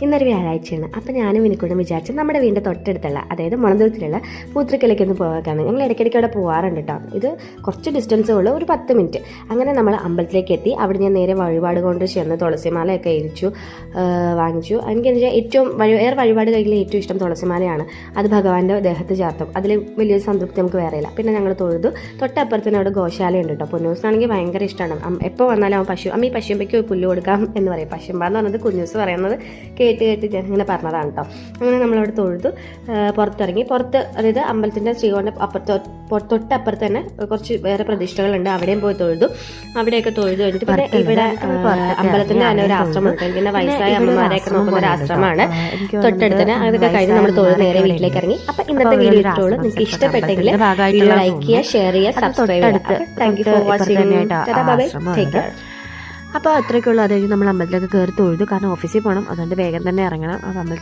ഇന്നൊരു വ്യാഴാഴ്ചയാണ്. അപ്പോൾ ഞാനും എനിക്കൂടെ വിചാരിച്ചു നമ്മുടെ വീടിൻ്റെ തൊട്ടടുത്തുള്ള, അതായത് മുളന്തുരുത്തിലുള്ള പൂത്തൃക്കലേക്കൊന്ന് പോകാനാണ്. ഞങ്ങൾ ഇടയ്ക്കിടയ്ക്ക് അവിടെ പോകാറുണ്ട് കേട്ടോ. ഇത് കുറച്ച് ഡിസ്റ്റൻസേ ഉള്ളൂ, ഒരു 10 മിനിറ്റ്. അങ്ങനെ നമ്മൾ അമ്പലത്തിലേക്ക് എത്തി. അവിടെ ഞാൻ നേരെ വഴിപാട് കൊണ്ട് ചെന്ന് തുളസിമാലയൊക്കെ വാങ്ങിച്ചു. എനിക്കെന്ന് വെച്ചാൽ ഏറ്റവും വഴിപാട് കയ്യിൽ ഏറ്റവും ഇഷ്ടം തുളസിമാലയാണ്. അത് ഭഗവാന്റെ ദേഹത്ത് ചേർത്തും അതിൽ വലിയൊരു സംതൃപ്തി നമുക്ക് വേറെയില്ല. പിന്നെ ഞങ്ങൾ തൊഴുതു. തൊട്ടപ്പുറത്തിന് അവിടെ ഗോശാലയുണ്ട് കേട്ടോ. പൊന്നൂസിനാണെങ്കിൽ ഭയങ്കര ഇഷ്ടമാണ്. എപ്പോൾ വന്നാലും അവൻ അമ്മ ഈ പശുമ്പയ്ക്ക് പുല്ല് കൊടുക്കാം എന്ന് പറയും. പശുമ്പ എന്ന് പറഞ്ഞത് കുഞ്ഞൂസ് പറയുന്നത് കേട്ട് ഞാൻ ഇങ്ങനെ പറഞ്ഞതാണ് കേട്ടോ. അങ്ങനെ നമ്മളവിടെ തൊഴുതു പുറത്തിറങ്ങി. അതായത് അമ്പലത്തിൻ്റെ ശ്രീകോണിൻ്റെ തൊട്ടപ്പുറത്ത് തന്നെ കുറച്ച് വേറെ പ്രതിഷ്ഠകളുണ്ട്. അവിടെയും പോയി തൊഴുതു. അവിടെയൊക്കെ തൊഴുതു കഴിഞ്ഞിട്ട് പിന്നെ ഇവിടെ അമ്പലത്തിൻ്റെ തന്നെ ഒരു ആശ്രമമുണ്ട്. പിന്നെ വയസ്സായ അമ്മമാരെയൊക്കെ നോക്കുന്ന ഒരു ആശ്രമമാണ് തൊട്ടടുത്ത് തന്നെ. അതൊക്കെ കഴിഞ്ഞ് നമ്മൾ തൊഴുത് നേരെ വീട്ടിലേക്ക് ഇറങ്ങി. അപ്പം ഇന്നത്തെ വീഡിയോ ഇട്ടോളൂ. നിങ്ങൾക്ക് ഇഷ്ടപ്പെട്ടെങ്കിൽ വീഡിയോ ലൈക്ക് ചെയ്യുക, ഷെയർ ചെയ്യുക, സബ്സ്ക്രൈബ് ചെയ്യുക. Thank you for watching. അപ്പോൾ അത്രയ്ക്കുള്ളൂ. അതായത് നമ്മൾ അമ്പലത്തിലൊക്കെ കയറി തൊഴുതു. കാരണം ഓഫീസിൽ പോകണം, അതുകൊണ്ട് വേഗം തന്നെ ഇറങ്ങണം. അപ്പോൾ അമ്പലത്തിൽ